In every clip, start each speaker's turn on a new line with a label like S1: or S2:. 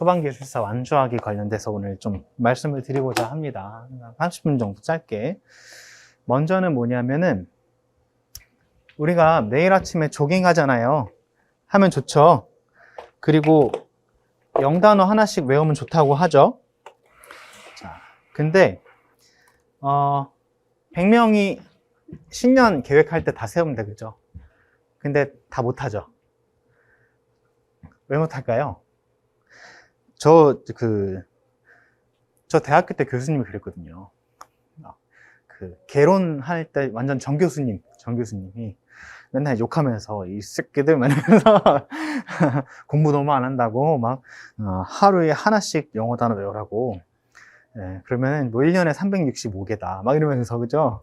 S1: 소방기술사 완주하기 관련돼서 오늘 좀 말씀을 드리고자 합니다. 30분 정도 짧게. 먼저는 뭐냐면은 우리가 매일 아침에 조깅 하잖아요. 하면 좋죠. 그리고 영단어 하나씩 외우면 좋다고 하죠. 자, 근데 100명이 신년 계획할 때 다 세우면 돼, 그죠? 근데 다 못하죠. 왜 못할까요? 저 대학교 때 교수님이 그랬거든요. 개론할 때 완전 정 교수님이 맨날 욕하면서 이 새끼들 이러면서 공부 너무 안 한다고 막 하루에 하나씩 영어 단어 외우라고. 그러면은 뭐 1년에 365개다 막 이러면서, 그죠?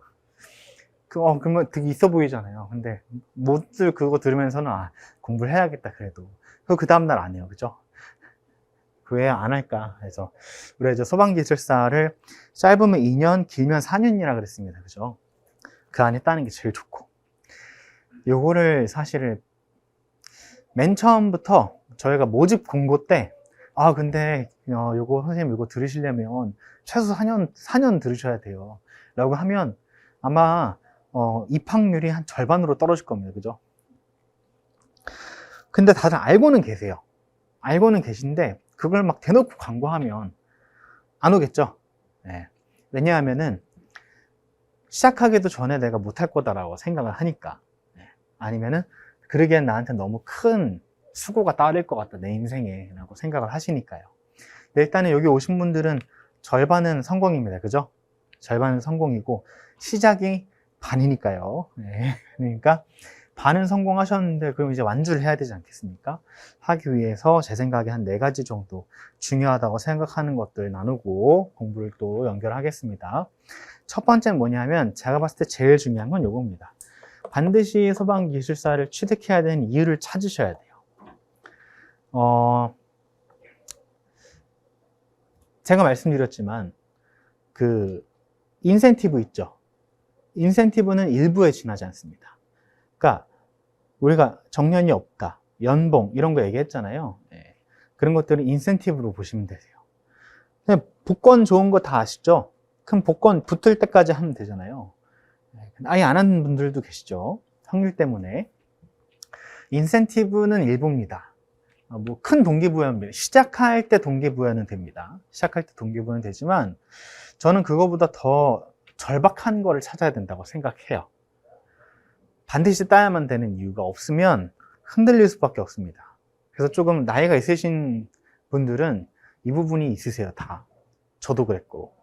S1: 그러면 되게 있어 보이잖아요. 근데 모두 그거 들으면서는 공부를 해야겠다 그래도. 그 다음날 안 해요, 그죠? 왜 안 할까? 그래서 우리가 이제 소방기술사를 짧으면 2년, 길면 4년이라 그랬습니다, 그죠? 그 안에 따는 게 제일 좋고. 요거를 사실은 맨 처음부터 저희가 모집 공고 때 근데 요거 선생님 이거 들으시려면 최소 4년 들으셔야 돼요 라고 하면 아마 입학률이 한 절반으로 떨어질 겁니다, 그죠? 근데 다들 알고는 계세요. 알고는 계신데 그걸 막 대놓고 광고하면 안 오겠죠? 네. 왜냐하면은 시작하기도 전에 내가 못할 거다라고 생각을 하니까. 아니면은 그러기엔 나한테 너무 큰 수고가 따를 것 같다, 내 인생에 라고 생각을 하시니까요. 일단은 여기 오신 분들은 절반은 성공입니다, 그죠? 절반은 성공이고 시작이 반이니까요. 네. 그러니까 반은 성공하셨는데 그럼 이제 완주를 해야 되지 않겠습니까? 하기 위해서 제 생각에 한 4가지 정도 중요하다고 생각하는 것들 나누고 공부를 또 연결하겠습니다. 첫 번째는 뭐냐면 제가 봤을 때 제일 중요한 건 요겁니다. 반드시 소방기술사를 취득해야 되는 이유를 찾으셔야 돼요. 제가 말씀드렸지만 그 인센티브 있죠. 인센티브는 일부에 지나지 않습니다. 그러니까 우리가 정년이 없다, 연봉 이런 거 얘기했잖아요. 네. 그런 것들은 인센티브로 보시면 되세요. 복권 좋은 거 다 아시죠? 그럼 복권 붙을 때까지 하면 되잖아요. 아예 안 하는 분들도 계시죠. 확률 때문에. 인센티브는 일부입니다. 뭐 큰 동기부여입니다. 시작할 때 동기부여는 됩니다. 시작할 때 동기부여는 되지만 저는 그거보다 더 절박한 거를 찾아야 된다고 생각해요. 반드시 따야만 되는 이유가 없으면 흔들릴 수밖에 없습니다. 그래서 조금 나이가 있으신 분들은 이 부분이 있으세요, 다. 저도 그랬고.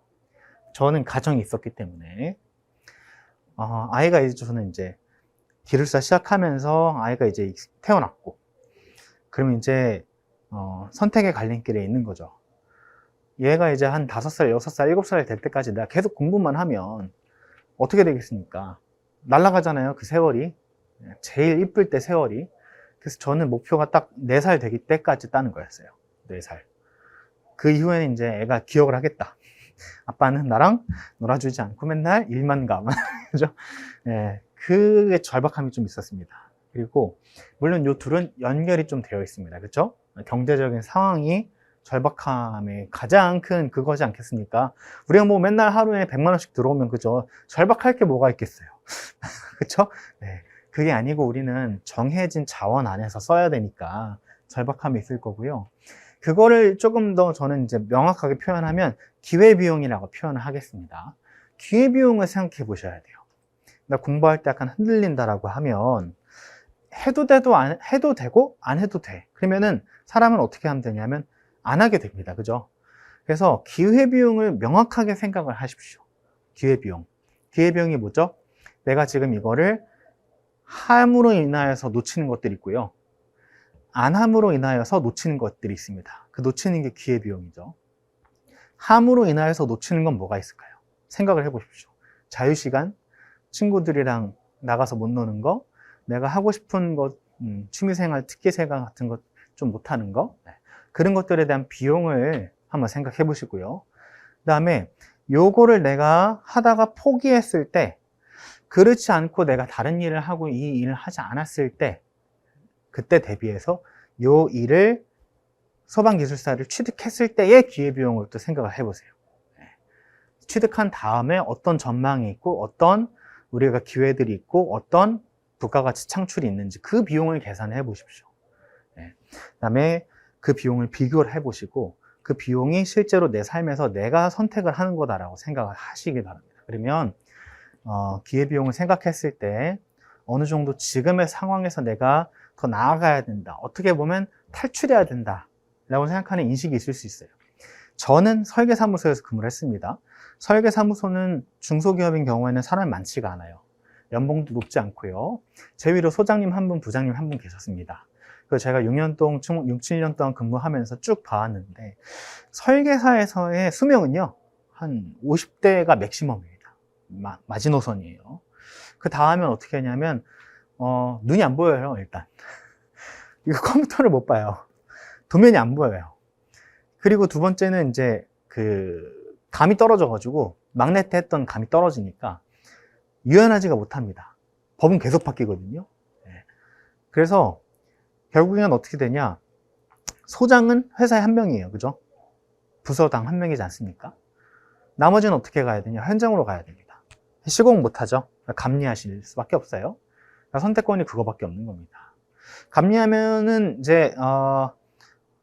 S1: 저는 가정이 있었기 때문에. 아이가 저는 이제 기술사 시작하면서 아이가 이제 태어났고, 그러면 이제 선택의 갈림길에 있는 거죠. 얘가 이제 한 5살, 6살, 7살 될 때까지 내가 계속 공부만 하면 어떻게 되겠습니까? 날아가잖아요, 그 세월이. 제일 이쁠 때 세월이. 그래서 저는 목표가 딱 4살 되기 때까지 따는 거였어요. 4살. 그 이후에는 이제 애가 기억을 하겠다. 아빠는 나랑 놀아주지 않고 맨날 일만 가. 그죠? 예, 그게 절박함이 좀 있었습니다. 그리고 물론 이 둘은 연결이 좀 되어 있습니다. 그렇죠? 경제적인 상황이 절박함의 가장 큰 그거지 않겠습니까? 우리가 뭐 맨날 하루에 100만 원씩 들어오면, 그죠? 절박할 게 뭐가 있겠어요. 그렇죠? 네. 그게 아니고 우리는 정해진 자원 안에서 써야 되니까 절박함이 있을 거고요. 그거를 조금 더 저는 이제 명확하게 표현하면 기회비용이라고 표현을 하겠습니다. 기회비용을 생각해 보셔야 돼요. 나 공부할 때 약간 흔들린다라고 하면 해도 되고 안 해도 돼. 그러면은 사람은 어떻게 하면 되냐면 안 하게 됩니다. 그죠? 그래서 기회비용을 명확하게 생각을 하십시오. 기회비용. 기회비용이 뭐죠? 내가 지금 이거를 함으로 인하여서 놓치는 것들이 있고요. 안 함으로 인하여서 놓치는 것들이 있습니다. 그 놓치는 게 기회비용이죠. 함으로 인하여서 놓치는 건 뭐가 있을까요? 생각을 해보십시오. 자유시간, 친구들이랑 나가서 못 노는 거, 내가 하고 싶은 것, 취미생활, 특기생활 같은 것 좀 못하는 거, 그런 것들에 대한 비용을 한번 생각해 보시고요. 그 다음에 요거를 내가 하다가 포기했을 때, 그렇지 않고 내가 다른 일을 하고 이 일을 하지 않았을 때, 그때 대비해서 요 일을 소방기술사를 취득했을 때의 기회비용을 또 생각을 해보세요. 취득한 다음에 어떤 전망이 있고 어떤 우리가 기회들이 있고 어떤 부가가치 창출이 있는지 그 비용을 계산해 보십시오. 그다음에 그 비용을 비교를 해 보시고 그 비용이 실제로 내 삶에서 내가 선택을 하는 거다라고 생각을 하시기 바랍니다. 그러면 기회비용을 생각했을 때 어느 정도 지금의 상황에서 내가 더 나아가야 된다. 어떻게 보면 탈출해야 된다. 라고 생각하는 인식이 있을 수 있어요. 저는 설계사무소에서 근무를 했습니다. 설계사무소는 중소기업인 경우에는 사람이 많지가 않아요. 연봉도 높지 않고요. 제 위로 소장님 한 분, 부장님 한 분 계셨습니다. 그래서 제가 6년 동안, 6, 7년 동안 근무하면서 쭉 봐왔는데 설계사에서의 수명은요, 한 50대가 맥시멈입니다. 마지노선이에요. 그 다음엔 어떻게 하냐면, 눈이 안 보여요, 일단. 이거 컴퓨터를 못 봐요. 도면이 안 보여요. 그리고 두 번째는 이제 감이 떨어져가지고 막내때 했던 감이 떨어지니까 유연하지가 못합니다. 법은 계속 바뀌거든요. 그래서 결국엔 어떻게 되냐? 소장은 회사에 한 명이에요. 그죠? 부서당 한 명이지 않습니까? 나머지는 어떻게 가야 되냐? 현장으로 가야 됩니다. 시공 못하죠? 감리하실 수밖에 없어요. 선택권이 그거밖에 없는 겁니다. 감리하면은 이제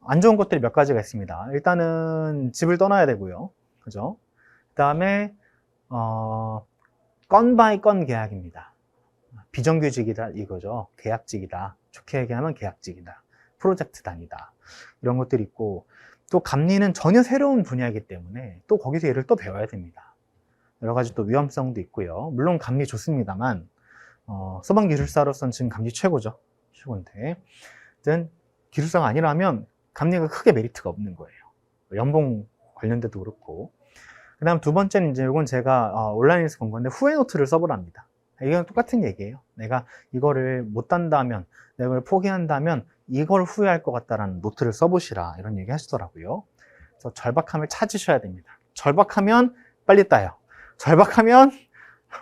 S1: 안 좋은 것들이 몇 가지가 있습니다. 일단은 집을 떠나야 되고요. 그죠? 그 다음에 건 바이 건 계약입니다. 비정규직이다 이거죠. 계약직이다. 좋게 얘기하면 계약직이다. 프로젝트 단위다. 이런 것들이 있고 또 감리는 전혀 새로운 분야이기 때문에 또 거기서 일을 또 배워야 됩니다. 여러 가지 또 위험성도 있고요. 물론 감리 좋습니다만 소방기술사로서는 지금 감리 최고죠. 최고인데 하여튼 기술사가 아니라면 감리가 크게 메리트가 없는 거예요. 연봉 관련돼도 그렇고. 그 다음 두 번째는 이제 이건 제가 온라인에서 본 건데 후회 노트를 써보랍니다. 이건 똑같은 얘기예요. 내가 이거를 못 한다면, 내가 이걸 포기한다면 이걸 후회할 것 같다라는 노트를 써보시라 이런 얘기 하시더라고요. 그래서 절박함을 찾으셔야 됩니다. 절박하면 빨리 따요. 절박하면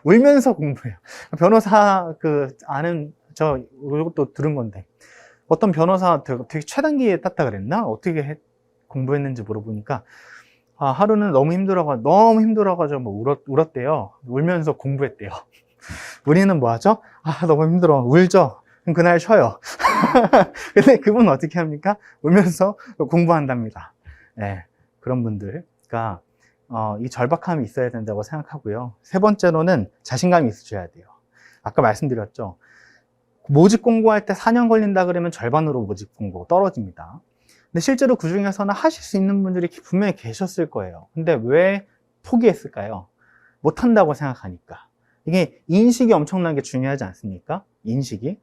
S1: 울면서 공부해요. 변호사 아는 이것도 들은 건데 어떤 변호사 되게 최단기에 땄다 그랬나? 어떻게 공부했는지 물어보니까 하루는 너무 힘들어가지고 뭐 울었대요. 울면서 공부했대요. 우리는 뭐 하죠? 너무 힘들어. 울죠? 그럼 그날 쉬어요. 근데 그분은 어떻게 합니까? 울면서 공부한답니다. 네, 그런 분들. 그러니까 이 절박함이 있어야 된다고 생각하고요. 세 번째로는 자신감이 있으셔야 돼요. 아까 말씀드렸죠. 모집 공고할 때 4년 걸린다 그러면 절반으로 모집 공고 떨어집니다. 근데 실제로 그 중에서는 하실 수 있는 분들이 분명히 계셨을 거예요. 근데 왜 포기했을까요? 못한다고 생각하니까. 이게 인식이 엄청나게 중요하지 않습니까? 인식이.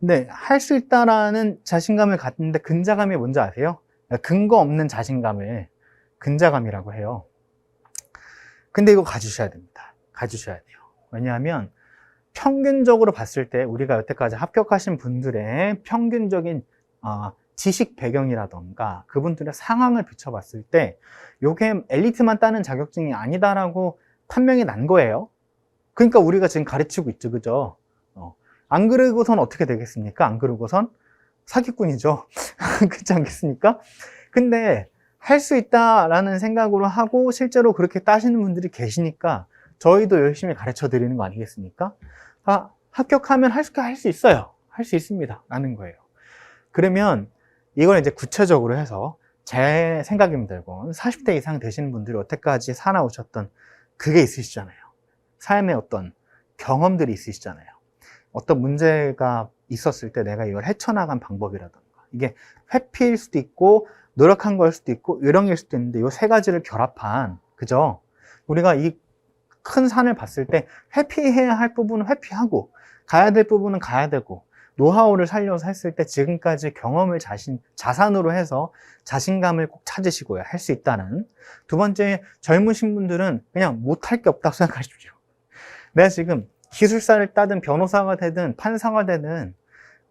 S1: 근데 할 수 있다라는 자신감을 갖는데 근자감이 뭔지 아세요? 근거 없는 자신감을 근자감이라고 해요. 근데 이거 가지셔야 됩니다. 가지셔야 돼요. 왜냐하면 평균적으로 봤을 때 우리가 여태까지 합격하신 분들의 평균적인 지식 배경이라던가 그분들의 상황을 비춰봤을 때 이게 엘리트만 따는 자격증이 아니다라고 판명이 난 거예요. 그러니까 우리가 지금 가르치고 있죠. 그죠? 안 그러고선 어떻게 되겠습니까? 안 그러고선 사기꾼이죠. 그렇지 않겠습니까? 근데 할 수 있다라는 생각으로 하고 실제로 그렇게 따시는 분들이 계시니까 저희도 열심히 가르쳐 드리는 거 아니겠습니까? 합격하면 할 수 있어요. 할 수 있습니다. 라는 거예요. 그러면 이걸 이제 구체적으로 해서 제 생각입니다. 이건 40대 이상 되시는 분들이 여태까지 살아오셨던 그게 있으시잖아요. 삶의 어떤 경험들이 있으시잖아요. 어떤 문제가 있었을 때 내가 이걸 헤쳐나간 방법이라던가 이게 회피일 수도 있고 노력한 걸 수도 있고 요령일 수도 있는데 이 세 가지를 결합한 그죠? 우리가 이 큰 산을 봤을 때 회피해야 할 부분은 회피하고 가야 될 부분은 가야 되고 노하우를 살려서 했을 때 지금까지 경험을 자산으로 해서 자신감을 꼭 찾으시고요. 할 수 있다는. 두 번째, 젊으신 분들은 그냥 못할 게 없다고 생각하십시오. 내가 지금 기술사를 따든 변호사가 되든 판사가 되든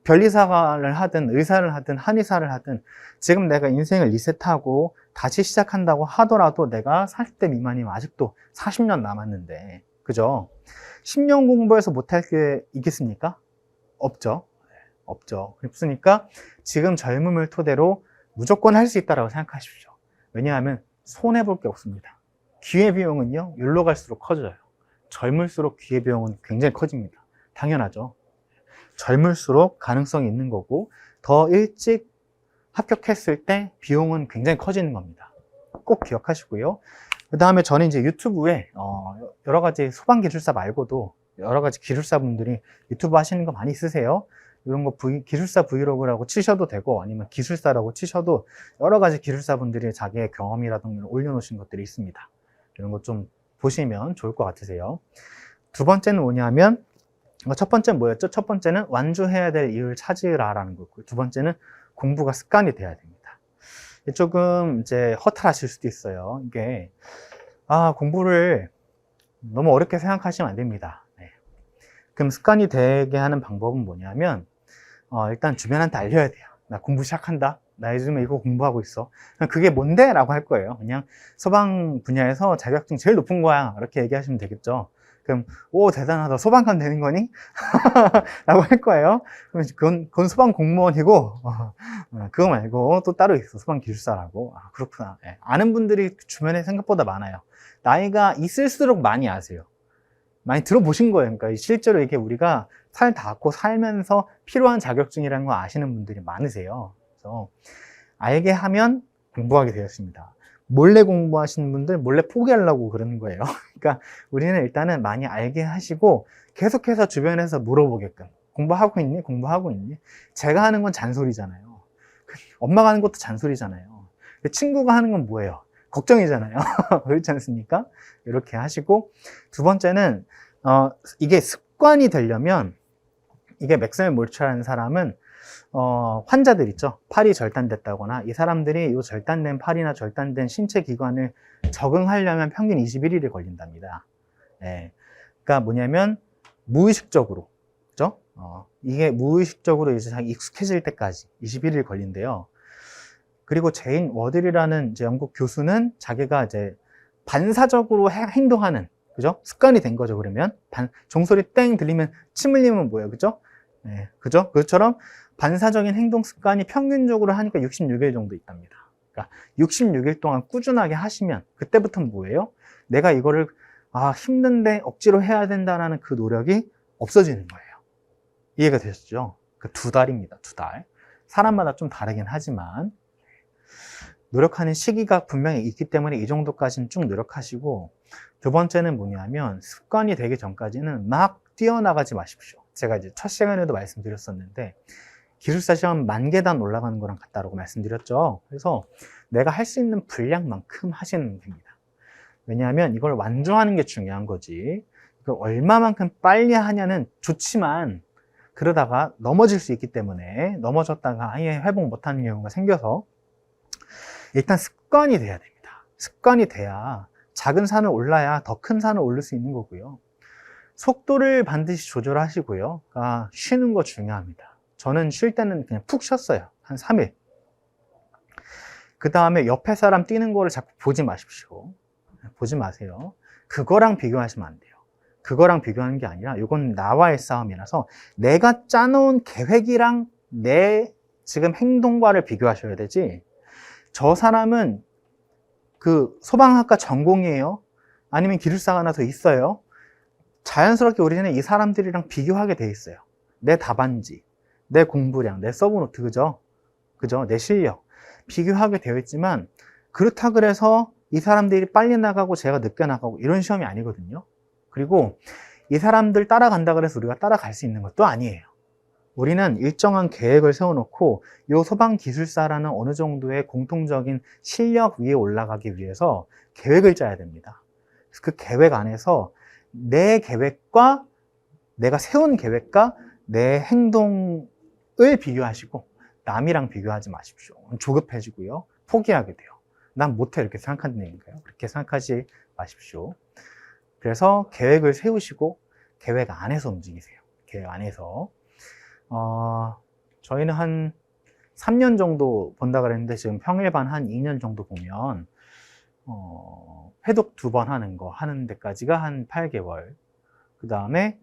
S1: 변리사를 하든 의사를 하든 한의사를 하든 지금 내가 인생을 리셋하고 다시 시작한다고 하더라도 내가 40대 미만이면 아직도 40년 남았는데 그죠? 10년 공부해서 못할 게 있겠습니까? 없죠. 없죠. 그렇으니까 지금 젊음을 토대로 무조건 할 수 있다고 생각하십시오. 왜냐하면 손해볼 게 없습니다. 기회비용은요, 율로 갈수록 커져요. 젊을수록 기회비용은 굉장히 커집니다. 당연하죠. 젊을수록 가능성이 있는 거고, 더 일찍 합격했을 때 비용은 굉장히 커지는 겁니다. 꼭 기억하시고요. 그 다음에 저는 이제 유튜브에 여러 가지 소방기술사 말고도 여러 가지 기술사분들이 유튜브 하시는 거 많이 있으세요. 이런 거 기술사 브이로그라고 치셔도 되고, 아니면 기술사라고 치셔도 여러 가지 기술사분들이 자기의 경험이라든가 올려놓으신 것들이 있습니다. 이런 거 좀 보시면 좋을 것 같으세요. 두 번째는 뭐냐면, 첫 번째는 뭐였죠? 첫 번째는 완주해야 될 이유를 찾으라라는 거고요. 두 번째는 공부가 습관이 돼야 됩니다. 조금 이제 허탈하실 수도 있어요. 이게 공부를 너무 어렵게 생각하시면 안 됩니다. 네. 그럼 습관이 되게 하는 방법은 뭐냐면 일단 주변한테 알려야 돼요. 나 공부 시작한다. 나 요즘에 이거 공부하고 있어. 그게 뭔데? 라고 할 거예요. 그냥 소방 분야에서 자격증 제일 높은 거야. 이렇게 얘기하시면 되겠죠. 그럼 오 대단하다. 소방관 되는 거니? 라고 할 거예요. 그럼 그건 소방 공무원이고 그거 말고 또 따로 있어. 소방 기술사라고. 그렇구나. 네. 아는 분들이 주변에 생각보다 많아요. 나이가 있을수록 많이 아세요. 많이 들어보신 거예요. 그러니까 실제로 이게 우리가 살 닿고 살면서 필요한 자격증이라는 거 아시는 분들이 많으세요. 그래서 알게 하면 공부하게 되었습니다. 몰래 공부하시는 분들 몰래 포기하려고 그러는 거예요. 그러니까 우리는 일단은 많이 알게 하시고 계속해서 주변에서 물어보게끔. 공부하고 있니? 공부하고 있니? 제가 하는 건 잔소리잖아요. 엄마가 하는 것도 잔소리잖아요. 친구가 하는 건 뭐예요? 걱정이잖아요. 그렇지 않습니까? 이렇게 하시고, 두 번째는 이게 습관이 되려면, 이게 맥스웰 몰츠라는 사람은 환자들 있죠. 팔이 절단됐다거나 이 사람들이 이 절단된 팔이나 절단된 신체 기관을 적응하려면 평균 21일이 걸린답니다. 네. 그러니까 뭐냐면 무의식적으로, 그죠? 이게 무의식적으로 이제 익숙해질 때까지 21일 걸린대요. 그리고 제인 워들이라는 이제 영국 교수는 자기가 이제 반사적으로 행동하는, 그죠? 습관이 된 거죠. 그러면 종소리 땡 들리면 침 흘리면 뭐예요, 그죠? 네, 그죠? 그것처럼 반사적인 행동 습관이 평균적으로 하니까 66일 정도 있답니다. 그러니까 66일 동안 꾸준하게 하시면 그때부터는 뭐예요? 내가 이거를 힘든데 억지로 해야 된다는 그 노력이 없어지는 거예요. 이해가 되셨죠? 그 2달입니다. 2달. 사람마다 좀 다르긴 하지만 노력하는 시기가 분명히 있기 때문에 이 정도까지는 쭉 노력하시고, 두 번째는 뭐냐면 습관이 되기 전까지는 막 뛰어나가지 마십시오. 제가 이제 첫 시간에도 말씀드렸었는데 기술사 시험 10,000계단 올라가는 거랑 같다라고 말씀드렸죠. 그래서 내가 할 수 있는 분량만큼 하시면 됩니다. 왜냐하면 이걸 완주하는 게 중요한 거지, 이걸 얼마만큼 빨리 하냐는 좋지만 그러다가 넘어질 수 있기 때문에 넘어졌다가 아예 회복 못하는 경우가 생겨서 일단 습관이 돼야 됩니다. 습관이 돼야 작은 산을 올라야 더 큰 산을 오를 수 있는 거고요. 속도를 반드시 조절하시고요. 쉬는 거 중요합니다. 저는 쉴 때는 그냥 푹 쉬었어요. 한 3일. 그 다음에 옆에 사람 뛰는 거를 자꾸 보지 마십시오. 보지 마세요. 그거랑 비교하시면 안 돼요. 그거랑 비교하는 게 아니라 이건 나와의 싸움이라서 내가 짜놓은 계획이랑 내 지금 행동과를 비교하셔야 되지, 저 사람은 그 소방학과 전공이에요? 아니면 기술사가 하나 더 있어요? 자연스럽게 우리는 이 사람들이랑 비교하게 돼 있어요. 내 답안지, 내 공부량, 내 서브노트, 그죠? 내 실력. 비교하게 되어 있지만, 그렇다 그래서 이 사람들이 빨리 나가고 제가 늦게 나가고 이런 시험이 아니거든요. 그리고 이 사람들 따라간다 그래서 우리가 따라갈 수 있는 것도 아니에요. 우리는 일정한 계획을 세워놓고 이 소방기술사라는 어느 정도의 공통적인 실력 위에 올라가기 위해서 계획을 짜야 됩니다. 그 계획 안에서 내 계획과 내가 세운 계획과 내 행동을 비교하시고 남이랑 비교하지 마십시오. 조급해지고요. 포기하게 돼요. 난 못해 이렇게 생각하는 얘기인가요? 그렇게 생각하지 마십시오. 그래서 계획을 세우시고 계획 안에서 움직이세요. 계획 안에서. 저희는 한 3년 정도 본다 그랬는데 지금 평일반 한 2년 정도 보면 회독 2번 하는 데까지가 한 8개월, 그 다음에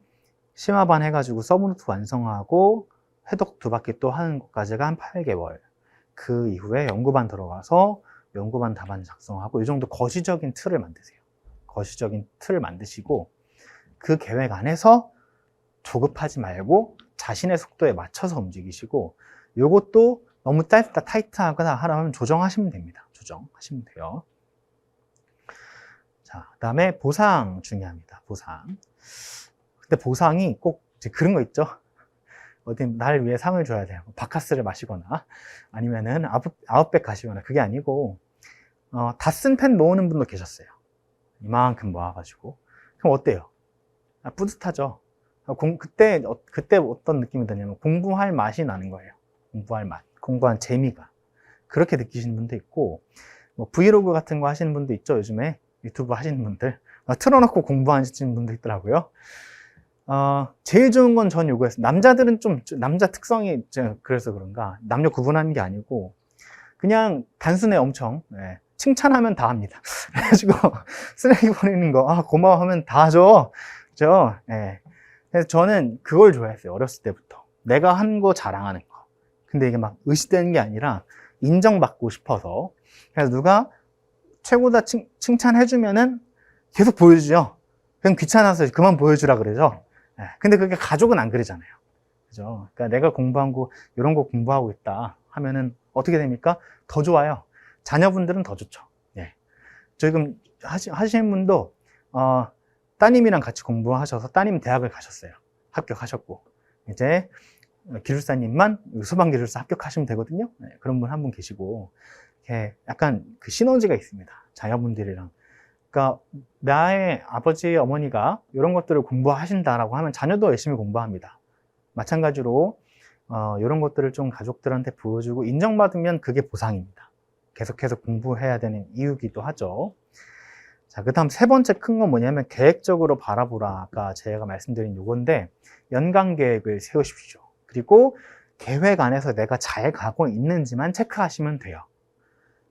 S1: 심화반 해가지고 서브노트 완성하고 회독 2바퀴 또 하는 것까지가 한 8개월, 그 이후에 연구반 들어가서 연구반 답안 작성하고 이 정도 거시적인 틀을 만드세요. 거시적인 틀을 만드시고 그 계획 안에서 조급하지 말고 자신의 속도에 맞춰서 움직이시고 이것도 너무 짧다, 타이트하거나 하면 조정하시면 됩니다. 조정하시면 돼요. 자, 그 다음에 보상 중요합니다. 보상. 근데 보상이 꼭 이제 그런 거 있죠. 어디 날 위해 상을 줘야 돼요. 바카스를 마시거나 아니면은 아웃백 가시거나 그게 아니고 다 쓴 펜 모으는 분도 계셨어요. 이만큼 모아가지고. 그럼 어때요? 뿌듯하죠. 그때 어떤 느낌이 드냐면 공부할 맛이 나는 거예요. 공부할 맛, 공부한 재미가. 그렇게 느끼시는 분도 있고, 뭐 브이로그 같은 거 하시는 분도 있죠. 요즘에 유튜브 하시는 분들. 틀어놓고 공부하시는 분도 있더라고요. 제일 좋은 건 전 요거였어요. 남자들은 좀, 남자 특성이 그래서 그런가, 남녀 구분하는 게 아니고, 그냥 단순해 엄청, 네. 칭찬하면 다 합니다. 그래가지고, 쓰레기 버리는 거, 고마워하면 다 하죠. 그죠? 네. 그래서 저는 그걸 좋아했어요. 어렸을 때부터. 내가 한 거 자랑하는 거. 근데 이게 막 의식되는 게 아니라, 인정받고 싶어서. 그래서 누가 최고다 칭찬해주면은 계속 보여주죠. 그럼 귀찮아서 그만 보여주라 그러죠. 근데 그게 가족은 안 그러잖아요. 그죠? 그러니까 내가 공부한 거, 이런 거 공부하고 있다 하면은 어떻게 됩니까? 더 좋아요. 자녀분들은 더 좋죠. 예. 지금 하시는 분도, 따님이랑 같이 공부하셔서 따님 대학을 가셨어요. 합격하셨고. 이제 기술사님만 소방기술사 합격하시면 되거든요. 네, 그런 분 한 분 계시고. 약간 그 시너지가 있습니다. 자녀분들이랑. 그러니까 나의 아버지, 어머니가 이런 것들을 공부하신다라고 하면 자녀도 열심히 공부합니다. 마찬가지로 이런 것들을 좀 가족들한테 보여주고 인정받으면 그게 보상입니다. 계속해서 공부해야 되는 이유기도 하죠. 자, 그 다음 세 번째 큰 건 뭐냐면 계획적으로 바라보라. 아까 제가 말씀드린 요건데 연간 계획을 세우십시오. 그리고 계획 안에서 내가 잘 가고 있는지만 체크하시면 돼요.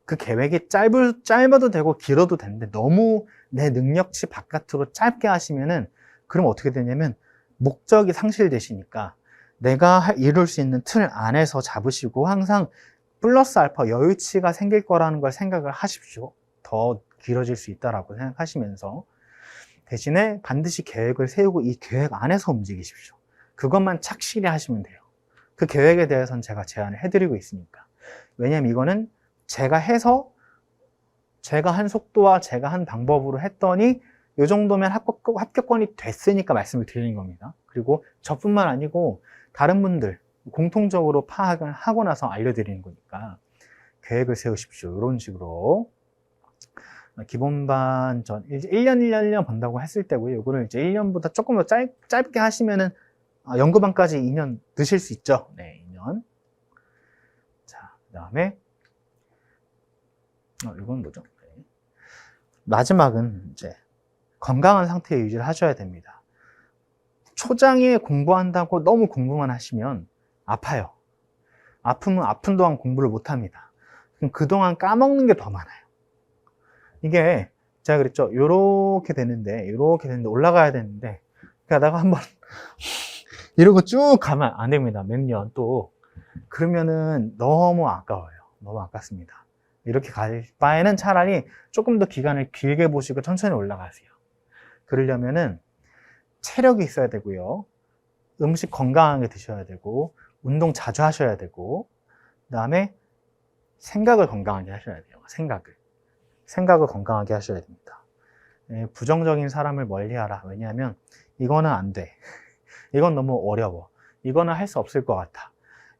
S1: 그 계획이 짧아도 되고 길어도 되는데 너무 내 능력치 바깥으로 짧게 하시면은 그럼 어떻게 되냐면 목적이 상실되시니까 내가 이룰 수 있는 틀 안에서 잡으시고 항상 플러스 알파 여유치가 생길 거라는 걸 생각을 하십시오. 더 길어질 수 있다라고 생각하시면서 대신에 반드시 계획을 세우고 이 계획 안에서 움직이십시오. 그것만 착실히 하시면 돼요. 그 계획에 대해서는 제가 제안을 해드리고 있으니까. 왜냐면 이거는 제가 해서 제가 한 속도와 제가 한 방법으로 했더니 이 정도면 합격권이 됐으니까 말씀을 드리는 겁니다. 그리고 저뿐만 아니고 다른 분들 공통적으로 파악을 하고 나서 알려드리는 거니까 계획을 세우십시오. 이런 식으로 기본반 전 이제 1년 본다고 했을 때고요. 이거를 이제 1년보다 조금 더 짧게 하시면은 연구반까지 2년 드실 수 있죠. 네, 2년. 자, 그 다음에 이건 뭐죠? 네. 마지막은 이제 건강한 상태의 유지를 하셔야 됩니다. 초장에 공부한다고 너무 공부만 하시면 아파요. 아프면 아픈 동안 공부를 못 합니다. 그럼 그동안 까먹는 게 더 많아요. 이게 제가 그랬죠. 요렇게 되는데 올라가야 되는데 가다가 한번 이러고 쭉 가면 안 됩니다. 몇 년 또 그러면은 너무 아까워요. 너무 아깝습니다. 이렇게 갈 바에는 차라리 조금 더 기간을 길게 보시고 천천히 올라가세요. 그러려면은 체력이 있어야 되고요. 음식 건강하게 드셔야 되고 운동 자주 하셔야 되고 그 다음에 생각을 건강하게 하셔야 돼요. 생각을 건강하게 하셔야 됩니다. 부정적인 사람을 멀리하라. 왜냐하면 이거는 안 돼. 이건 너무 어려워. 이거는 할 수 없을 것 같아.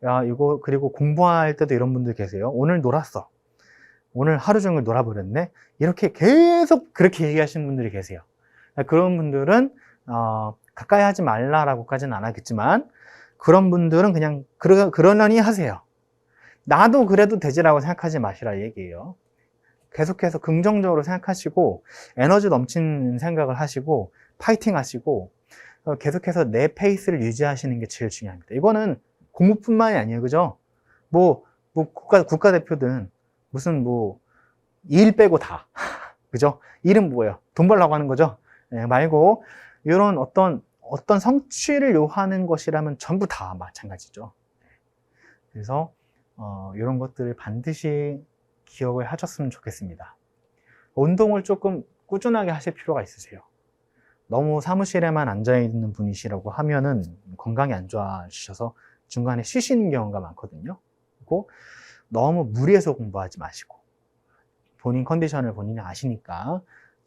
S1: 야, 이거 그리고 공부할 때도 이런 분들 계세요. 오늘 놀았어. 오늘 하루 종일 놀아버렸네. 이렇게 계속 그렇게 얘기하시는 분들이 계세요. 그런 분들은 가까이 하지 말라라고까지는 안 하겠지만 그런 분들은 그냥 그러려니 하세요. 나도 그래도 되지라고 생각하지 마시라 얘기예요. 계속해서 긍정적으로 생각하시고 에너지 넘치는 생각을 하시고 파이팅 하시고 계속해서 내 페이스를 유지하시는 게 제일 중요합니다. 이거는 공부뿐만이 아니에요. 그죠? 뭐 국가대표든 무슨 일 빼고 다. 그죠? 일은 뭐예요? 돈 벌려고 하는 거죠? 말고 이런 어떤 성취를 요하는 것이라면 전부 다 마찬가지죠. 그래서 이런 것들을 반드시 기억을 하셨으면 좋겠습니다. 운동을 조금 꾸준하게 하실 필요가 있으세요. 너무 사무실에만 앉아있는 분이시라고 하면은 건강이 안 좋아지셔서 중간에 쉬시는 경우가 많거든요. 그리고 너무 무리해서 공부하지 마시고 본인 컨디션을 본인이 아시니까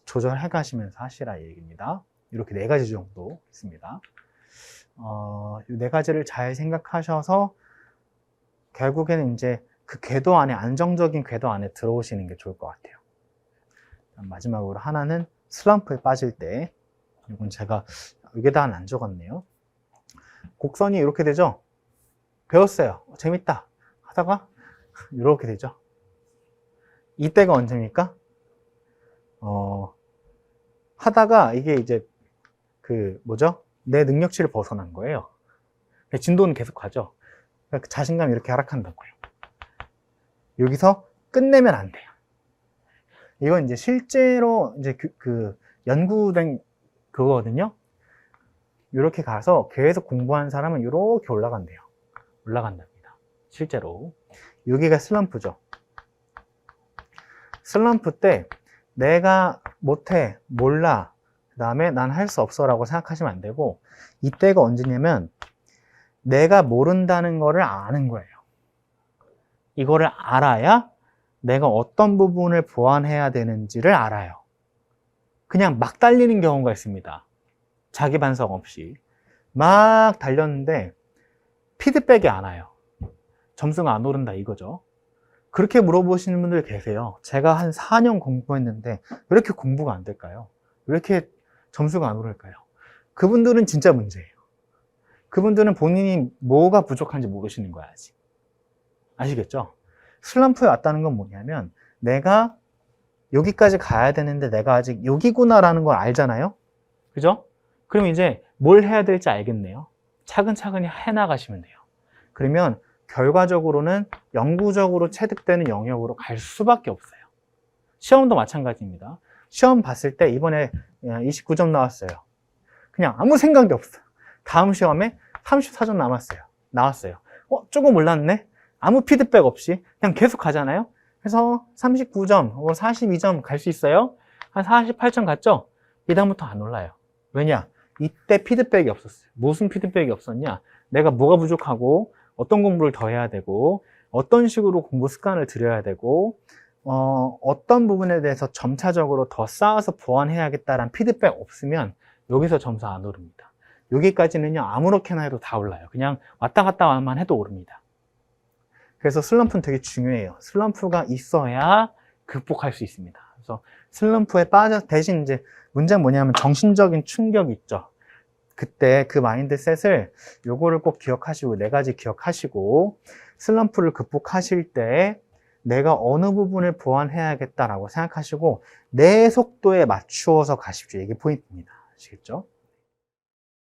S1: 조절해 가시면서 하시라 얘기입니다. 이렇게 4가지 정도 있습니다. 이 4가지를 잘 생각하셔서 결국에는 이제 그 궤도 안에, 안정적인 궤도 안에 들어오시는 게 좋을 것 같아요. 마지막으로 하나는 슬럼프에 빠질 때, 이건 제가 여기다 안 적었네요. 곡선이 이렇게 되죠? 배웠어요. 재밌다 하다가 이렇게 되죠. 이때가 언제입니까? 하다가 이게 이제 내 능력치를 벗어난 거예요. 진도는 계속 가죠. 그러니까 자신감이 이렇게 하락한다고요. 여기서 끝내면 안 돼요. 이건 이제 실제로 이제 연구된 그거거든요. 이렇게 가서 계속 공부한 사람은 이렇게 올라간대요. 올라간답니다. 실제로. 여기가 슬럼프죠. 슬럼프 때 내가 못해, 몰라, 그 다음에 난 할 수 없어 라고 생각하시면 안 되고, 이때가 언제냐면 내가 모른다는 거를 아는 거예요. 이거를 알아야 내가 어떤 부분을 보완해야 되는지를 알아요. 그냥 막 달리는 경우가 있습니다. 자기 반성 없이 막 달렸는데 피드백이 안 와요. 점수가 안 오른다 이거죠. 그렇게 물어보시는 분들 계세요. 제가 한 4년 공부했는데 왜 이렇게 공부가 안 될까요? 왜 이렇게 점수가 안 오를까요? 그분들은 진짜 문제예요. 그분들은 본인이 뭐가 부족한지 모르시는 거야 아직. 아시겠죠? 슬럼프에 왔다는 건 뭐냐면 내가 여기까지 가야 되는데 내가 아직 여기구나 라는 걸 알잖아요. 그죠? 그럼 이제 뭘 해야 될지 알겠네요. 차근차근히 해나가시면 돼요. 그러면 결과적으로는 영구적으로 체득되는 영역으로 갈 수밖에 없어요. 시험도 마찬가지입니다. 시험 봤을 때 이번에 29점 나왔어요. 그냥 아무 생각이 없어요. 다음 시험에 34점 나왔어요. 조금 올랐네? 아무 피드백 없이 그냥 계속 가잖아요. 그래서 39점, 42점 갈 수 있어요. 한 48점 갔죠? 이 다음부터 안 올라요. 왜냐? 이때 피드백이 없었어요. 무슨 피드백이 없었냐? 내가 뭐가 부족하고 어떤 공부를 더 해야 되고 어떤 식으로 공부 습관을 들여야 되고 어떤 부분에 대해서 점차적으로 더 쌓아서 보완해야겠다라는 피드백 없으면 여기서 점수 안 오릅니다. 여기까지는요 아무렇게나 해도 다 올라요. 그냥 왔다 갔다만 해도 오릅니다. 그래서 슬럼프는 되게 중요해요. 슬럼프가 있어야 극복할 수 있습니다. 그래서 슬럼프에 대신 이제 문제는 뭐냐면 정신적인 충격이 있죠. 그때 그 마인드셋을 요거를 꼭 기억하시고 4가지 기억하시고 슬럼프를 극복하실 때 내가 어느 부분을 보완해야겠다라고 생각하시고 내 속도에 맞추어서 가십시오. 이게 포인트입니다. 아시겠죠?